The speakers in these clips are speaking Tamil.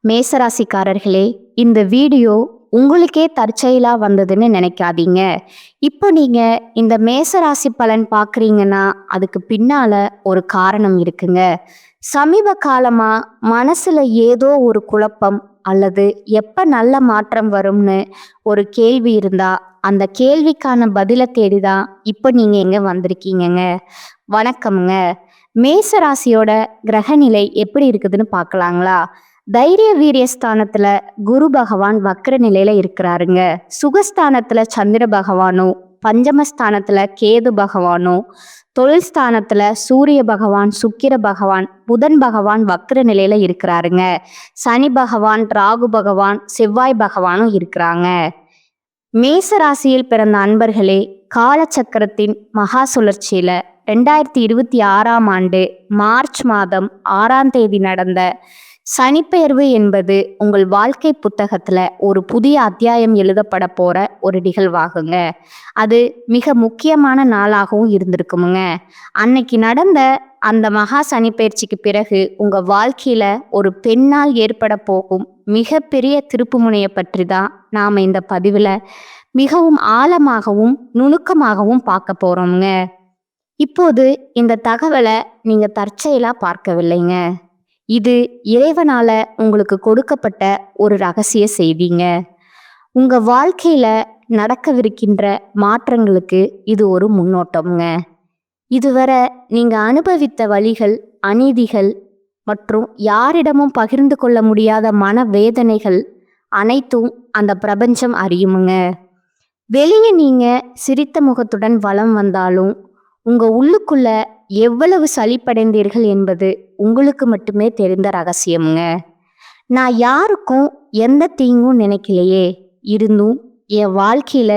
மேசராசிக்காரர்களே, இந்த வீடியோ உங்களுக்கே தற்செயலா வந்ததுன்னு நினைக்காதீங்க. இப்போ நீங்க இந்த மேசராசி பலன் பார்க்குறீங்கன்னா, அதுக்கு பின்னால ஒரு காரணம் இருக்குங்க. சமீப காலமா மனசுல ஏதோ ஒரு குழப்பம் அல்லது எப்ப நல்ல மாற்றம் வரும்னு ஒரு கேள்வி இருந்தா, அந்த கேள்விக்கான பதில தேடி தான் இப்போ நீங்க இங்க வந்திருக்கீங்கங்க. வணக்கம்ங்க. மேசராசியோட கிரகநிலை எப்படி இருக்குதுன்னு பார்க்கலாங்களா? தைரிய வீரியஸ்தானத்துல குரு பகவான் வக்ர நிலையில இருக்கிறாருங்க. சுகஸ்தானத்துல சந்திர பகவானும், பஞ்சமஸ்தானத்துல கேது பகவானும், தொழில் ஸ்தானத்துல சூரிய பகவான், சுக்கிர பகவான், புதன் பகவான் வக்ர நிலையில இருக்கிறாருங்க. சனி பகவான், ராகு பகவான், செவ்வாய் பகவானும் இருக்கிறாங்க. மேச ராசியில் பிறந்த அன்பர்களே, காலச்சக்கரத்தின் மகா சுழற்சியில 2026ஆம் ஆண்டு மார்ச் மாதம் 6ஆம் தேதி நடந்த சனிப்பெயர்வு என்பது உங்கள் வாழ்க்கை புத்தகத்துல ஒரு புதிய அத்தியாயம் எழுதப்பட போற ஒரு நிகழ்வாகுங்க. அது மிக முக்கியமான நாளாகவும் இருந்திருக்குமுங்க. அன்னைக்கு நடந்த அந்த மகா சனிப்பெயர்ச்சிக்கு பிறகு உங்க வாழ்க்கையில ஒரு பெண்ணால் ஏற்பட போகும் மிகப்பெரிய திருப்புமுனையை பற்றி தான் நாம இந்த பதிவுல மிகவும் ஆழமாகவும் நுணுக்கமாகவும் பார்க்க போறோம்ங்க. இப்போது இந்த தகவலை நீங்க தற்செயலா பார்க்கவில்லைங்க. இது இறைவனால உங்களுக்கு கொடுக்கப்பட்ட ஒரு ரகசிய செய்திங்க. உங்க வாழ்க்கையில நடக்கவிருக்கின்ற மாற்றங்களுக்கு இது ஒரு முன்னோட்டம்ங்க. இதுவரை நீங்க அனுபவித்த வலிகள், அநீதிகள் மற்றும் யாரிடமும் பகிர்ந்து கொள்ள முடியாத மன வேதனைகள் அனைத்தும் அந்த பிரபஞ்சம் அறியுமுங்க. வெளியே நீங்க சிரித்த முகத்துடன் வலம் வந்தாலும் உங்க உள்ளுக்குள்ள எவ்வளவு சலிப்படைந்தீர்கள் என்பது உங்களுக்கு மட்டுமே தெரிந்த ரகசியமுங்க. நான் யாருக்கும் எந்த தீங்கும் நினைக்கலையே, இருந்தும் என் வாழ்க்கையில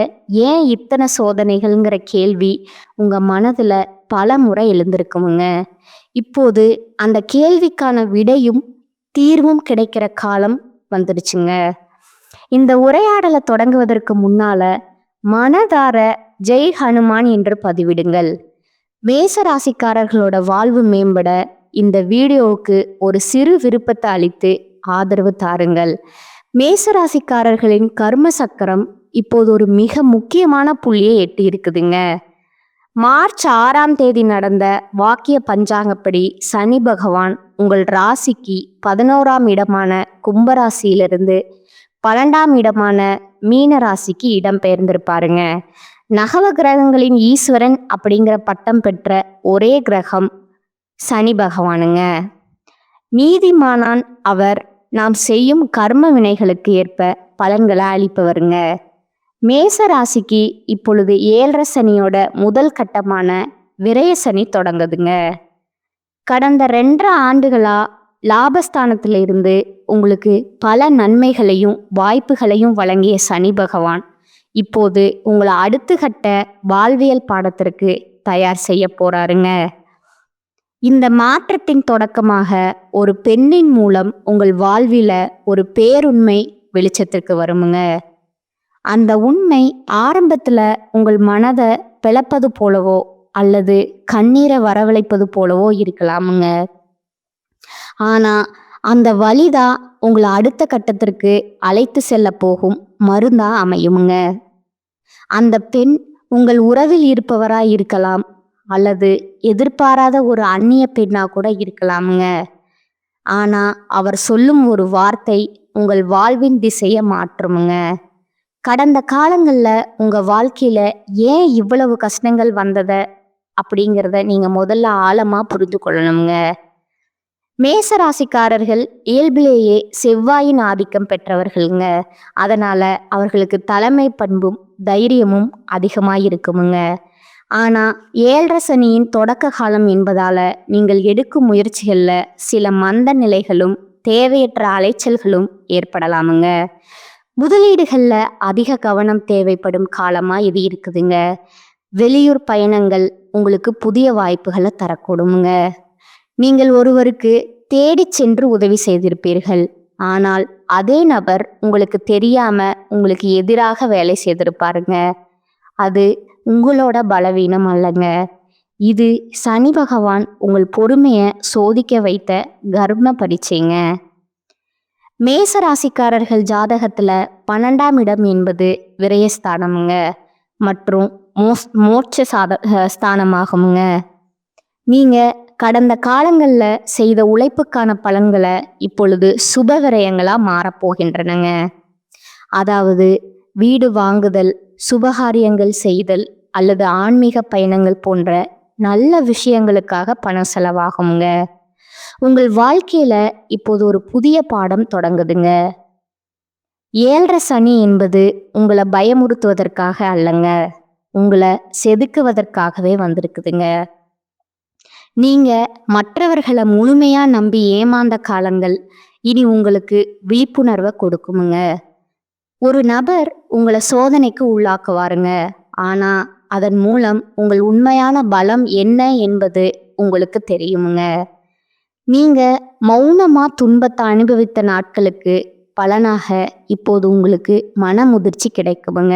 ஏன் இத்தனை சோதனைகள்ங்கிற கேள்வி உங்க மனதுல பல முறை எழுந்திருக்குமுங்க. இப்போது அந்த கேள்விக்கான விடையும் தீர்வும் கிடைக்கிற காலம் வந்துடுச்சுங்க. இந்த உரையாடலை தொடங்குவதற்கு முன்னால மனதார ஜெய் ஹனுமான் என்று பதிவிடுங்கள். மேச ராசிக்காரர்களோட வாழ்வு மேம்பட இந்த வீடியோவுக்கு ஒரு சிறு விருப்பத்தை அளித்து ஆதரவு தாருங்கள். மேச ராசிக்காரர்களின் கர்ம சக்கரம் இப்போது ஒரு மிக முக்கியமான புள்ளியை எட்டி இருக்குதுங்க. மார்ச் 6ஆம் தேதி நடந்த வாக்கிய பஞ்சாங்கப்படி சனி பகவான் உங்கள் ராசிக்கு 11ஆம் இடமான கும்பராசியிலிருந்து 12ஆம் இடமான மீன ராசிக்கு இடம் பெயர்ந்திருப்பாருங்க. நவ கிரகங்களின் ஈஸ்வரன் அப்படிங்கிற பட்டம் பெற்ற ஒரே கிரகம் சனி பகவானுங்க. நீதிமானான் அவர். நாம் செய்யும் கர்ம வினைகளுக்கு ஏற்ப பலன்களை அளிப்பவருங்க. மேச ராசிக்கு இப்பொழுது 7.5 சனியோட முதல் கட்டமான விரய சனி தொடங்குதுங்க. கடந்த 2.5 ஆண்டுகளா லாபஸ்தானத்துல இருந்து உங்களுக்கு பல நன்மைகளையும் வாய்ப்புகளையும் வழங்கிய சனி பகவான் இப்போது உங்களை அடுத்த கட்ட வாழ்வியல் பாடத்திற்கு தயார் செய்ய போறாருங்க. இந்த மாற்றத்தின் தொடக்கமாக ஒரு பெண்ணின் மூலம் உங்கள் வாழ்வில ஒரு பேருண்மை வெளிச்சத்திற்கு வருமுங்க. அந்த உண்மை ஆரம்பத்துல உங்கள் மனதை பிளப்பது போலவோ அல்லது கண்ணீரை வரவழைப்பது போலவோ இருக்கலாமுங்க. ஆனா அந்த வலிதான் உங்களை அடுத்த கட்டத்திற்கு அழைத்து செல்ல போகும் மருந்தா அமையுமுங்க. அந்த பெண் உங்கள் உறவில் இருப்பவரா இருக்கலாம் அல்லது எதிர்பாராத ஒரு அந்நிய பெண்ணா கூட இருக்கலாமுங்க. ஆனா அவர் சொல்லும் ஒரு வார்த்தை உங்கள் வாழ்வின் திசையை மாற்றுமுங்க. கடந்த காலங்கள்ல உங்க வாழ்க்கையில ஏன் இவ்வளவு கஷ்டங்கள் வந்தத அப்படிங்கிறத நீங்க முதல்ல ஆழமா புரிந்து கொள்ளணுங்க. மேச ராசிக்காரர்கள் இயல்பிலேயே செவ்வாயின் ஆதிக்கம் பெற்றவர்களுங்க. அதனால அவர்களுக்கு தலைமை பண்பும் தைரியமும் அதிகமாக இருக்குமுங்க. ஆனா 7.5 சனியின் தொடக்க காலம் என்பதால நீங்கள் எடுக்கும் முயற்சிகள்ல சில மந்த நிலைகளும் தேவையற்ற அலைச்சல்களும் ஏற்படலாமுங்க. முதலீடுகள்ல அதிக கவனம் தேவைப்படும் காலமா இது இருக்குதுங்க. வெளியூர் பயணங்கள் உங்களுக்கு புதிய வாய்ப்புகளை தரக்கூடுமுங்க. நீங்கள் ஒருவருக்கு தேடி சென்று உதவி செய்திருப்பீர்கள். ஆனால் அதே நபர் உங்களுக்கு தெரியாம உங்களுக்கு எதிராக வேலை செய்திருப்பாருங்க. அது உங்களோட பலவீனம் அல்லங்க. இது சனி பகவான் உங்கள் பொறுமையை சோதிக்க வைத்த கர்ம பரீட்சைங்க. மேச ராசிக்காரர்கள் ஜாதகத்துல 12ஆம் இடம் என்பது விரயஸ்தானமுங்க மற்றும் மோட்ச ஸ்தானமாகுங்க. நீங்க கடந்த காலங்கள்ல செய்த உழைப்புக்கான பலன்களை இப்பொழுது சுப விரயங்களா மாறப்போகின்றனங்க. அதாவது வீடு வாங்குதல், சுபகாரியங்கள் செய்தல் அல்லது ஆன்மீக பயணங்கள் போன்ற நல்ல விஷயங்களுக்காக பணம் செலவாகுங்க. உங்கள் வாழ்க்கையில இப்போது ஒரு புதிய பாடம் தொடங்குதுங்க. 7.5 சனி என்பது உங்களை பயமுறுத்துவதற்காக அல்லங்க, உங்களை செதுக்குவதற்காகவே வந்திருக்குதுங்க. நீங்க மற்றவர்களை முழுமையா நம்பி ஏமாந்த காலங்கள் இனி உங்களுக்கு விழிப்புணர்வை கொடுக்குமுங்க. ஒரு நபர் உங்களை சோதனைக்கு உள்ளாக்குவாருங்க. ஆனா அதன் மூலம் உங்கள் உண்மையான பலம் என்ன என்பது உங்களுக்கு தெரியுமுங்க. நீங்க மௌனமா துன்பத்தை அனுபவித்த நாட்களுக்கு பலனாக இப்போது உங்களுக்கு மன முதிர்ச்சி கிடைக்குமுங்க.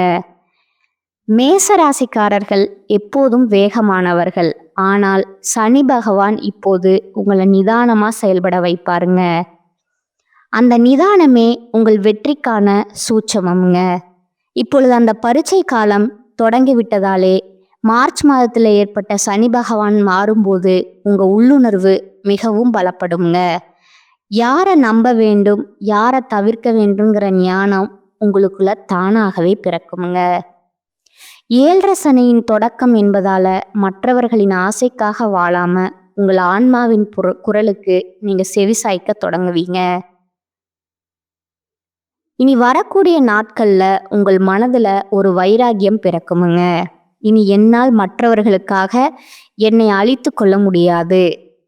மேச ராசிக்காரர்கள் எப்போதும் வேகமானவர்கள். ஆனால் சனி பகவான் இப்போது உங்களை நிதானமா செயல்பட வைப்பாருங்க. அந்த நிதானமே உங்கள் வெற்றிக்கான சூட்சமம்ங்க. இப்பொழுது அந்த பரீட்சை காலம் தொடங்கி விட்டதாலே மார்ச் மாதத்தில் ஏற்பட்ட சனி பகவான் மாறும்போது உங்க உள்ளுணர்வு மிகவும் பலப்படுங்க. யாரை நம்ப வேண்டும், யாரை தவிர்க்க வேண்டுங்கிற ஞானம் உங்களுக்குள்ள தானாகவே பிறக்குமுங்க. 7.5 சனியின் தொடக்கம் என்பதால மற்றவர்களின் ஆசைக்காக வாழாம உங்கள் ஆன்மாவின் குரலுக்கு நீங்க செவிசாய்க்க தொடங்குவீங்க. இனி வரக்கூடிய நாட்கள்ல உங்கள் மனதுல ஒரு வைராகியம் பிறக்குமுங்க. இனி என்னால் மற்றவர்களுக்காக என்னை அழித்து கொள்ள முடியாது,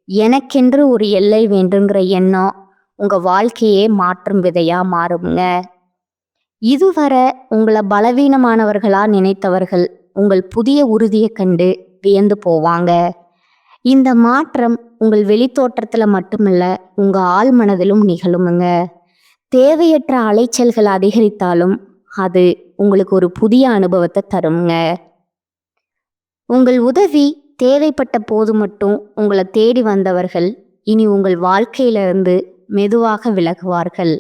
எனக்கென்று ஒரு எல்லை வேண்டுங்கிற எண்ணம் உங்க வாழ்க்கையே மாற்றும் விதையா மாறுங்க. இதுவரை உங்களை பலவீனமானவர்களா நினைத்தவர்கள் உங்கள் புதிய உறுதியை கண்டு வியந்து போவாங்க. இந்த மாற்றம் உங்கள் வெளித்தோற்றத்துல மட்டுமல்ல, உங்க ஆழ் மனதிலும் நிகழுமுங்க. தேவையற்ற அலைச்சல்கள் அதிகரித்தாலும் அது உங்களுக்கு ஒரு புதிய அனுபவத்தை தருங்க. உங்கள் உதவி தேவைப்பட்ட போது மட்டும் உங்களை தேடி வந்தவர்கள் இனி உங்கள் வாழ்க்கையிலிருந்து மெதுவாக விலகுவார்கள்.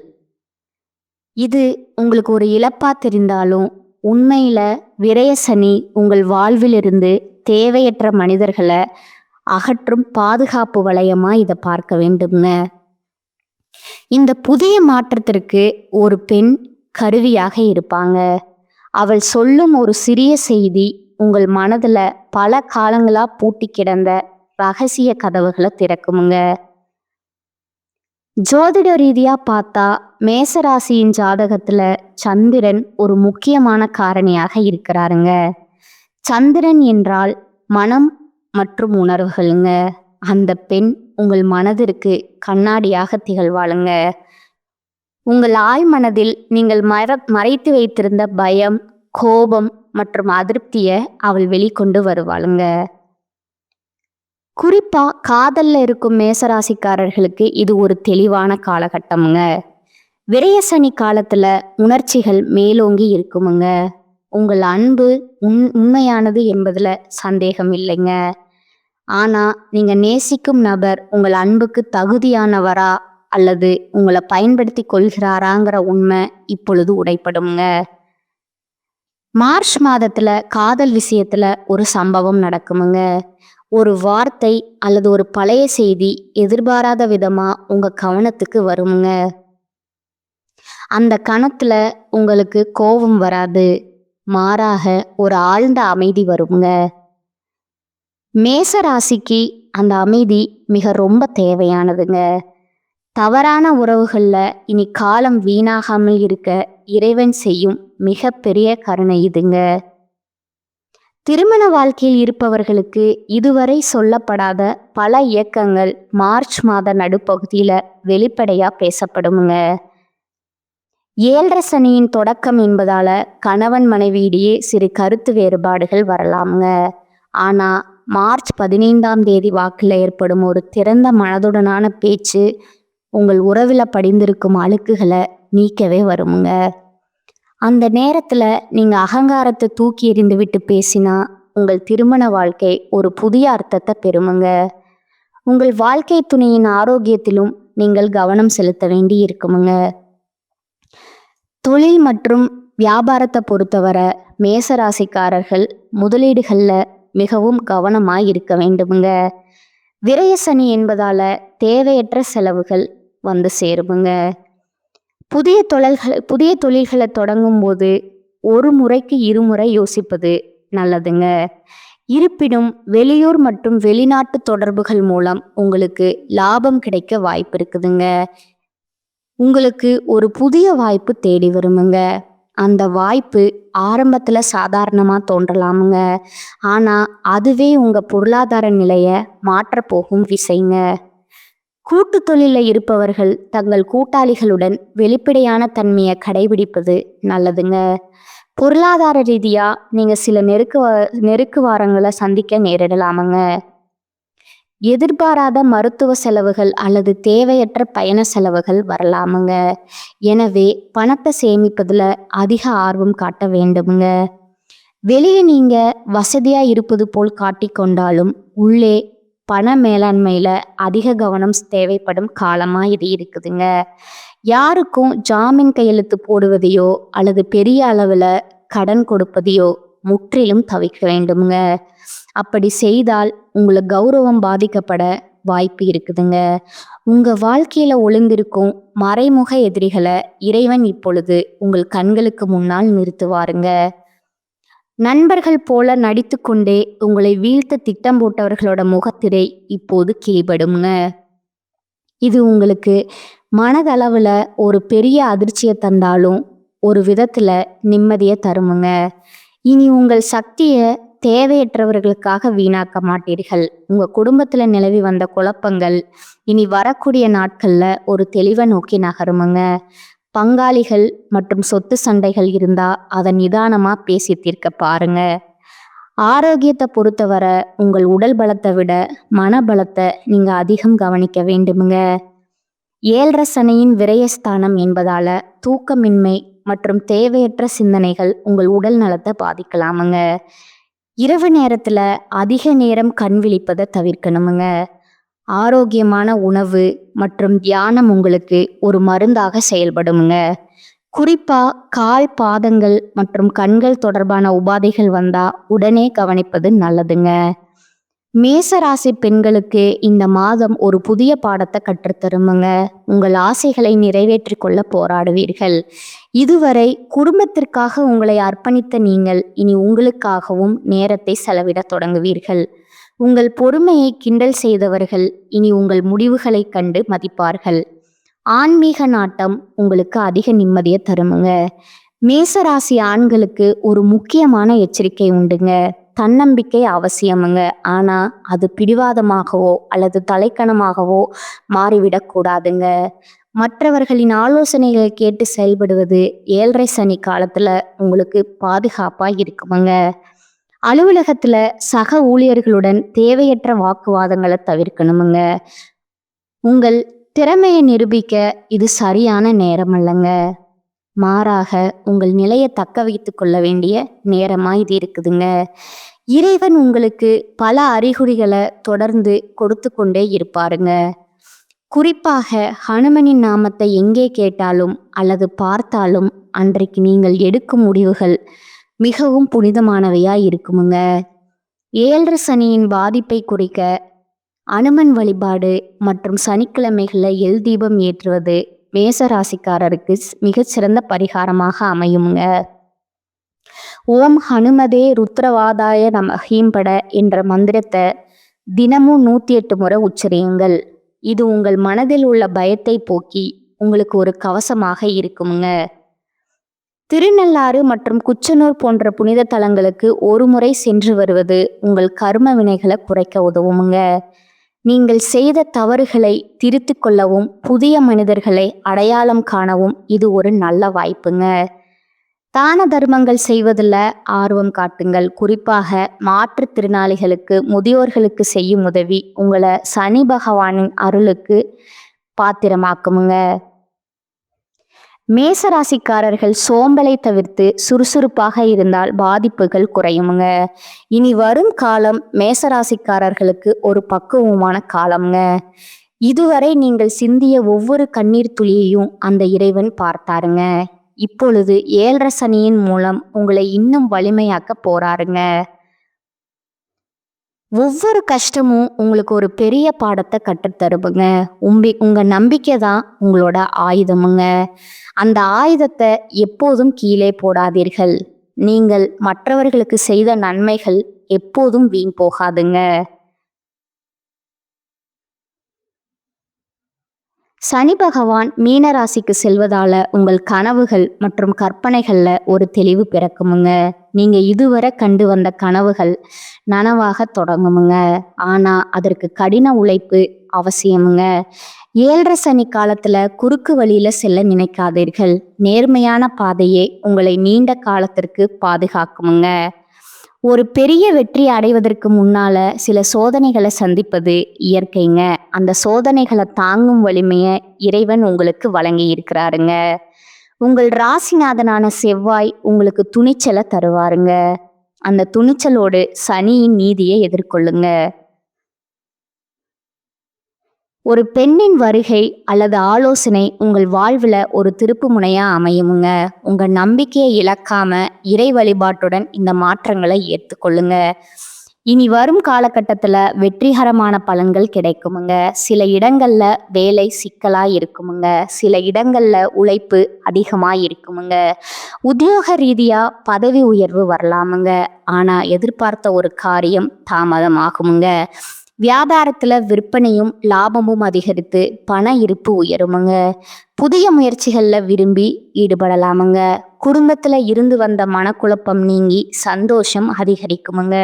இது உங்களுக்கு ஒரு இழப்பா தெரிந்தாலும் உண்மையில விரய சனி உங்கள் வாழ்விலிருந்து தேவையற்ற மனிதர்களை அகற்றும் பாதுகாப்பு வளையமா இதை பார்க்க வேண்டுங்க. இந்த புதிய மாற்றத்திற்கு ஒரு பெண் கருவியாக இருப்பாங்க. அவள் சொல்லும் ஒரு சிறிய செய்தி உங்கள் மனதுல பல காலங்களா பூட்டி கிடந்த ரகசிய கதவுகளை திறக்குமுங்க. ஜோதிட ரீதியா பார்த்தா மேசராசியின் ஜாதகத்துல சந்திரன் ஒரு முக்கியமான காரணியாக இருக்கிறாருங்க. சந்திரன் என்றால் மனம் மற்றும் உணர்வுகளுங்க. அந்த பெண் உங்கள் மனதிற்கு கண்ணாடியாக திகழ்வாளுங்க. உங்கள் ஆழ் மனதில் நீங்கள் மறைத்து வைத்திருந்த பயம், கோபம் மற்றும் அதிருப்தியை அவள் வெளிக்கொண்டு வருவாளுங்க. குறிப்பா காதல்ல இருக்கும் மேசராசிக்காரர்களுக்கு இது ஒரு தெளிவான காலகட்டமுங்க. விரய சனி காலத்துல உணர்ச்சிகள் மேலோங்கி இருக்குமுங்க. உங்கள் அன்பு உண்மையானது என்பதுல சந்தேகம் இல்லைங்க. ஆனா நீங்க நேசிக்கும் நபர் உங்கள் அன்புக்கு தகுதியானவரா அல்லது உங்களை பயன்படுத்தி கொள்கிறாராங்கிற உண்மை இப்பொழுது உடைப்படுங்க. மார்ச் மாதத்துல காதல் விஷயத்துல ஒரு சம்பவம் நடக்குமுங்க. ஒரு வார்த்தை அல்லது ஒரு பழைய செய்தி எதிர்பாராத விதமா உங்க கவனத்துக்கு வருமுங்க. அந்த கணத்துல உங்களுக்கு கோபம் வராது, மாறாக ஒரு ஆழ்ந்த அமைதி வருங்க. மேச ராசிக்கு அந்த அமைதி மிக ரொம்ப தேவையானதுங்க. தவறான உறவுகள்ல இனி காலம் வீணாகாமல் இருக்க இறைவன் செய்யும் மிக பெரிய கருணை இதுங்க. திருமண வாழ்க்கையில் இருப்பவர்களுக்கு இதுவரை சொல்லப்படாத பல இயக்கங்கள் மார்ச் மாத நடுப்பகுதியில வெளிப்படையா பேசப்படுமுங்க. 7.5 சனியின் தொடக்கம் என்பதால கணவன் மனைவியிடையே சிறு கருத்து வேறுபாடுகள் வரலாமுங்க. ஆனா மார்ச் 15ஆம் தேதி வாக்கில் ஏற்படும் ஒரு திறந்த மனதுடனான பேச்சு உங்கள் உறவுல படிந்திருக்கும் அழுக்குகளை நீக்கவே வருமுங்க. அந்த நேரத்துல நீங்க அகங்காரத்தை தூக்கி எறிந்து விட்டு பேசினா உங்கள் திருமண வாழ்க்கை ஒரு புதிய அர்த்தத்தை பெறுமுங்க. உங்கள் வாழ்க்கை துணையின் ஆரோக்கியத்திலும் நீங்கள் கவனம் செலுத்த வேண்டி இருக்குமுங்க. தொழில் மற்றும் வியாபாரத்தை பொறுத்தவரை மேசராசிக்காரர்கள் முதலீடுகளில் மிகவும் கவனமாக இருக்க வேண்டுமுங்க. விரய சனி என்பதால தேவையற்ற செலவுகள் வந்து சேருமுங்க. புதிய தொழில்களை தொடங்கும் போது ஒரு முறைக்கு இருமுறை யோசிப்பது நல்லதுங்க. இருப்பினும் வெளியூர் மற்றும் வெளிநாட்டு தொடர்புகள் மூலம் உங்களுக்கு லாபம் கிடைக்க வாய்ப்பு இருக்குதுங்க. உங்களுக்கு ஒரு புதிய வாய்ப்பு தேடி வருமுங்க. அந்த வாய்ப்பு ஆரம்பத்துல சாதாரணமா தோன்றலாமுங்க. ஆனா அதுவே உங்க பொருளாதார நிலையை மாற்ற போகும் விசைங்க. கூட்டு தொழிலில் இருப்பவர்கள் தங்கள் கூட்டாளிகளுடன் வெளிப்படையான தன்மையை கடைபிடிப்பது நல்லதுங்க. பொருளாதார ரீதியா நீங்க சில நெருக்கு வாரங்களை சந்திக்க நேரிடலாமுங்க. எதிர்பாராத மருத்துவ செலவுகள் அல்லது தேவையற்ற பயண செலவுகள் வரலாமுங்க. எனவே பணத்தை சேமிப்பதுல அதிக ஆர்வம் காட்ட வேண்டுமுங்க. வெளியே நீங்க வசதியா இருப்பது போல் காட்டிக்கொண்டாலும் உள்ளே பண மேலாண்மையில அதிக கவனம் தேவைப்படும் காலமா இது இருக்குதுங்க. யாருக்கும் ஜாமீன் கையெழுத்து போடுவதையோ அல்லது பெரிய அளவுல கடன் கொடுப்பதையோ முற்றிலும் தவிர்க்க வேண்டுமுங்க. அப்படி செய்தால் உங்களை கௌரவம் பாதிக்கப்பட வாய்ப்பு இருக்குதுங்க. உங்க வாழ்க்கையில ஒளிந்திருக்கும் மறைமுக எதிரிகளை இறைவன் இப்பொழுது உங்கள் கண்களுக்கு முன்னால் நிறுத்துவாருங்க. நண்பர்கள் போல நடித்து கொண்டே உங்களை வீழ்த்த திட்டம் போட்டவர்களோட முகத்திரை இப்போது கிழிபடுங்க. இது உங்களுக்கு மனதளவுல ஒரு பெரிய அதிர்ச்சியை தந்தாலும் ஒரு விதத்துல நிம்மதியை தருமுங்க. இனி உங்கள் சக்தியை தேவையற்றவர்களுக்காக வீணாக்க மாட்டீர்கள். உங்க குடும்பத்துல நிலவி வந்த குழப்பங்கள் இனி வரக்கூடிய நாட்கள்ல ஒரு தெளிவை நோக்கி நகருமுங்க. பங்காளிகள் மற்றும் சொத்து சண்டைகள் இருந்தா அதை நிதானமா பேசி தீர்க்க பாருங்க. ஆரோக்கியத்தை பொறுத்தவரை உங்கள் உடல் பலத்தை விட மனபலத்தை நீங்க அதிகம் கவனிக்க வேண்டுமுங்க. 7.5 சனியின் விரயஸ்தானம் என்பதால தூக்கமின்மை மற்றும் தேவையற்ற சிந்தனைகள் உங்கள் உடல் நலத்தை பாதிக்கலாமுங்க. இரவு நேரத்துல அதிக நேரம் கண் விழிப்பதை தவிர்க்கணுமுங்க. ஆரோக்கியமான உணவு மற்றும் தியானம் உங்களுக்கு ஒரு மருந்தாக செயல்படுமுங்க. குறிப்பா கால் பாதங்கள் மற்றும் கண்கள் தொடர்பான உபாதைகள் வந்தா உடனே கவனிப்பது நல்லதுங்க. மேசராசி பெண்களுக்கு இந்த மாதம் ஒரு புதிய பாடத்தை கற்றுத்தருமுங்க. உங்கள் ஆசைகளை நிறைவேற்றி கொள்ள போராடுவீர்கள். இதுவரை குடும்பத்திற்காக உங்களை அர்ப்பணித்த நீங்கள் இனி உங்களுக்காகவும் நேரத்தை செலவிட தொடங்குவீர்கள். உங்கள் பொறுமையை கிண்டல் செய்தவர்கள் இனி உங்கள் முடிவுகளை கண்டு மதிப்பார்கள். ஆன்மீக நாட்டம் உங்களுக்கு அதிக நிம்மதியை தருமுங்க. மேசராசி ஆண்களுக்கு ஒரு முக்கியமான எச்சரிக்கை உண்டுங்க. தன்னம்பிக்கை அவசியமுங்க. ஆனா அது பிடிவாதமாகவோ அல்லது தலைக்கணமாகவோ மாறிவிடக்கூடாதுங்க. மற்றவர்களின் ஆலோசனைகளை கேட்டு செயல்படுவது 7.5 சனி காலத்துல உங்களுக்கு பாதுகாப்பா இருக்குமுங்க. அலுவலகத்துல சக ஊழியர்களுடன் தேவையற்ற வாக்குவாதங்களை தவிர்க்கணுமுங்க. உங்கள் திறமையை நிரூபிக்க இது சரியான நேரம் அல்லங்க. மாறாக உங்கள் நிலையை தக்க வைத்து கொள்ள வேண்டிய நேரமா இது இருக்குதுங்க. இறைவன் உங்களுக்கு பல அறிகுறிகளை தொடர்ந்து கொடுத்து கொண்டே இருப்பாருங்க. குறிப்பாக ஹனுமனின் நாமத்தை எங்கே கேட்டாலும் அல்லது பார்த்தாலும் அன்றைக்கு நீங்கள் எடுக்கும் முடிவுகள் மிகவும் புனிதமானவையா இருக்குமுங்க. 7.5 சனியின் பாதிப்பை குறைக்க அனுமன் வழிபாடு மற்றும் சனிக்கிழமைகளில் எல் தீபம் ஏற்றுவது மேசராசிக்காரருக்கு மிகச்சிறந்த பரிகாரமாக அமையுங்க. ஓம் ஹனுமதே ருத்ரவாதாய நமஹீம்பட என்ற மந்திரத்தை தினமும் 108 முறை உச்சரியுங்கள். இது உங்கள் மனதில் உள்ள பயத்தை போக்கி உங்களுக்கு ஒரு கவசமாக இருக்குமுங்க. திருநள்ளாறு மற்றும் குச்சனூர் போன்ற புனித தலங்களுக்கு ஒரு முறை சென்று வருவது உங்கள் கர்ம வினைகளை குறைக்க உதவுமுங்க. நீங்கள் செய்த தவறுகளை திருத்து கொள்ளவும் புதிய மனிதர்களை அடையாளம் காணவும் இது ஒரு நல்ல வாய்ப்புங்க. தான தர்மங்கள் செய்வதில் ஆர்வம் காட்டுங்கள். குறிப்பாக மாற்றுத்திறனாளிகளுக்கு முதியோர்களுக்கு செய்யும் உதவி உங்களை சனி பகவானின் அருளுக்கு பாத்திரமாக்குமுங்க. மேசராசிக்காரர்கள் சோம்பலை தவிர்த்து சுறுசுறுப்பாக இருந்தால் பாதிப்புகள் குறையுமுங்க. இனி வரும் காலம் மேசராசிக்காரர்களுக்கு ஒரு பக்குவமான காலம்ங்க. இதுவரை நீங்கள் சிந்திய ஒவ்வொரு கண்ணீர் துளியையும் அந்த இறைவன் பார்த்தாருங்க. இப்பொழுது 7 சனியின் மூலம் உங்களை இன்னும் வலிமையாக்க போறாருங்க. ஒவ்வொரு கஷ்டமும் உங்களுக்கு ஒரு பெரிய பாடத்தை கற்றுத்தருமுங்க. உங்க நம்பிக்கை தான் உங்களோட ஆயுதமுங்க. அந்த ஆயுதத்தை எப்போதும் கீழே போடாதீர்கள். நீங்கள் மற்றவர்களுக்கு செய்த நன்மைகள் எப்போதும் வீண் போகாதுங்க. சனி பகவான் மீன ராசிக்கு செல்வதால உங்கள் கனவுகள் மற்றும் கற்பனைகள்ல ஒரு தெளிவு பிறக்குமுங்க. நீங்க இதுவரை கண்டு வந்த கனவுகள் நனவாக தொடங்குமுங்க. ஆனா அதற்கு கடின உழைப்பு அவசியமுங்க. 7 சனி காலத்துல குறுக்கு வழியில செல்ல நினைக்காதீர்கள். நேர்மையான பாதையே உங்களை நீண்ட காலத்திற்கு பாதுகாக்குமுங்க. ஒரு பெரிய வெற்றி அடைவதற்கு முன்னால சில சோதனைகளை சந்திப்பது இயற்கைங்க. அந்த சோதனைகளை தாங்கும் வலிமையை இறைவன் உங்களுக்கு வழங்கி இருக்கிறாருங்க. உங்கள் ராசிநாதனான செவ்வாய் உங்களுக்கு துணிச்சலை தருவாருங்க. அந்த துணிச்சலோடு சனியின் நீதியை எதிர்கொள்ளுங்க. ஒரு பெண்ணின் வருகை அல்லது ஆலோசனை உங்கள் வாழ்வில் ஒரு திருப்பு முனையா அமையுமுங்க. உங்கள் நம்பிக்கையை இழக்காம இறை வழிபாட்டுடன் இந்த மாற்றங்களை ஏற்றுக்கொள்ளுங்க. இனி வரும் காலகட்டத்தில் வெற்றிகரமான பலன்கள் கிடைக்குமுங்க. சில இடங்கள்ல வேலை சிக்கலாக இருக்குமுங்க. சில இடங்கள்ல உழைப்பு அதிகமாக இருக்குமுங்க. உத்தியோக ரீதியாக பதவி உயர்வு வரலாமுங்க. ஆனால் எதிர்பார்த்த ஒரு காரியம் தாமதமாகுமுங்க. வியாபாரத்தில் விற்பனையும் லாபமும் அதிகரித்து பண இருப்பு உயருமுங்க. புதிய முயற்சிகளில் விரும்பி ஈடுபடலாமுங்க. குடும்பத்தில் இருந்து வந்த மனக்குழப்பம் நீங்கி சந்தோஷம் அதிகரிக்குமுங்க.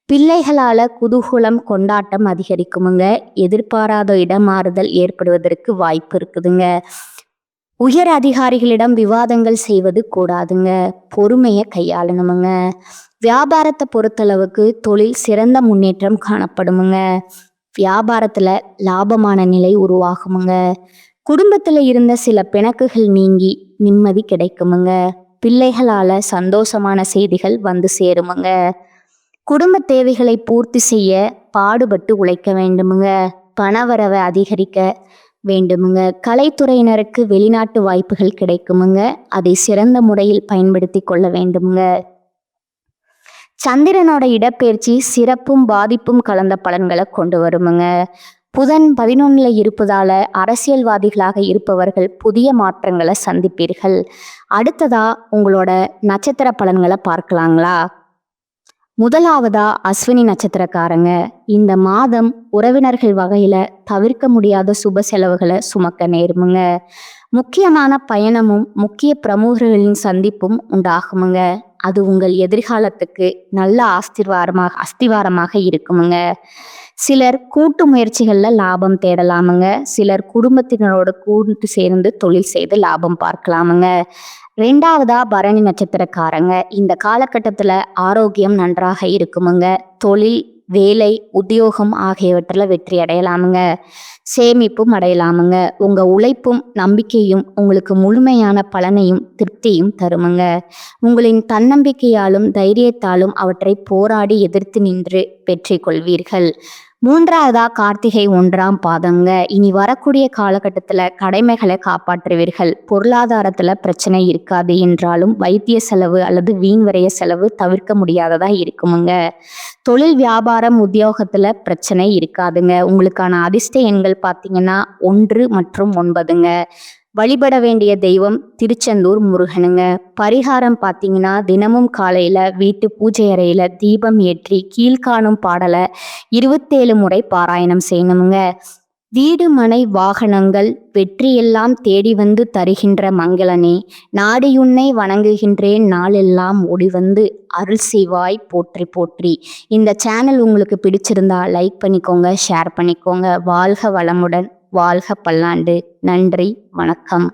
பிள்ளைகளால் குதூகலம் கொண்டாட்டம் அதிகரிக்குமுங்க. எதிர்பாராத இடமாறுதல் ஏற்படுவதற்கு வாய்ப்பு இருக்குதுங்க. உயர் அதிகாரிகளிடம் விவாதங்கள் செய்வது கூடாதுங்க. பொறுமையை கையாளணுமுங்க. வியாபாரத்தை பொறுத்தளவுக்கு தொழில் சிறந்த முன்னேற்றம் காணப்படுமுங்க. வியாபாரத்தில் லாபமான நிலை உருவாகுமுங்க. குடும்பத்தில் இருந்த சில பிணக்குகள் நீங்கி நிம்மதி கிடைக்குமுங்க. பிள்ளைகளால் சந்தோஷமான செய்திகள் வந்து சேருமுங்க. குடும்ப தேவைகளை பூர்த்தி செய்ய பாடுபட்டு உழைக்க வேண்டுமுங்க. பணவரவை அதிகரிக்க வேண்டுமுங்க. கலைத்துறையினருக்கு வெளிநாட்டு வாய்ப்புகள் கிடைக்குமுங்க. அதை சிறந்த முறையில் பயன்படுத்தி கொள்ள வேண்டுமுங்க. சந்திரனோட இடப்பெயர்ச்சி சிறப்பும் பாதிப்பும் கலந்த பலன்களை கொண்டு வருமுங்க. புதன் 11ல் இருப்பதால அரசியல்வாதிகளாக இருப்பவர்கள் புதிய மாற்றங்களை சந்திப்பீர்கள். அடுத்ததா உங்களோட நட்சத்திர பலன்களை பார்க்கலாங்களா? முதலாவதா அஸ்வினி நட்சத்திரக்காரங்க. இந்த மாதம் உறவினர்கள் வகையில தவிர்க்க முடியாத சுப செலவுகளை சுமக்க நேருமுங்க. முக்கியமான பயணமும் முக்கிய பிரமுகர்களின் சந்திப்பும் உண்டாகுமுங்க. அது உங்கள் எதிர்காலத்துக்கு நல்ல அஸ்திவாரமாக இருக்குமுங்க. சிலர் கூட்டு முயற்சிகள்ல லாபம் தேடலாமுங்க. சிலர் குடும்பத்தினரோட கூட்டு சேர்ந்து தொழில் செய்து லாபம் பார்க்கலாமுங்க. 2வதா பரணி நட்சத்திரக்காரங்க. இந்த காலகட்டத்தில் ஆரோக்கியம் நன்றாக இருக்குமுங்க. தொழில், வேலை, உத்தியோகம் ஆகியவற்றில் வெற்றி அடையலாமுங்க. சேமிப்பும் அடையலாமுங்க. உங்கள் உழைப்பும் நம்பிக்கையும் உங்களுக்கு முழுமையான பலனையும் திருப்தியும் தருமுங்க. உங்களின் தன்னம்பிக்கையாலும் தைரியத்தாலும் அவற்றை போராடி எதிர்த்து நின்று வெற்றி கொள்வீர்கள். 3வதா கார்த்திகை 1ஆம் பாதங்க. இனி வரக்கூடிய காலகட்டத்தில் கடமைகளை காப்பாற்றுவீர்கள். பொருளாதாரத்தில் பிரச்சனை இருக்காது என்றாலும் வைத்திய செலவு அல்லது வீண் விரைய செலவு தவிர்க்க முடியாததா இருக்குமுங்க. தொழில், வியாபாரம், உத்தியோகத்தில் பிரச்சனை இருக்காதுங்க. உங்களுக்கான அதிர்ஷ்ட எண்கள் பார்த்தீங்கன்னா 1 மற்றும் 9ங்க. வழிபட வேண்டிய தெய்வம் திருச்செந்தூர் முருகனுங்க. பரிகாரம் பார்த்தீங்கன்னா தினமும் காலையில் வீட்டு பூஜை அறையில் தீபம் ஏற்றி கீழ்காணும் பாடலை 27 முறை பாராயணம் செய்யணுங்க. வீடு, மனை, வாகனங்கள், வெற்றியெல்லாம் தேடி வந்து தருகின்ற மங்களனே, நாடியுன்னை வணங்குகின்றேன் நாளெல்லாம் ஓடி வந்து அருள் செய்வாய் போற்றி போற்றி. இந்த சேனல் உங்களுக்கு பிடிச்சிருந்தா லைக் பண்ணிக்கோங்க, ஷேர் பண்ணிக்கோங்க. வாழ்க வளமுடன், வாழ்க பல்லாண்டு. நன்றி, வணக்கம்.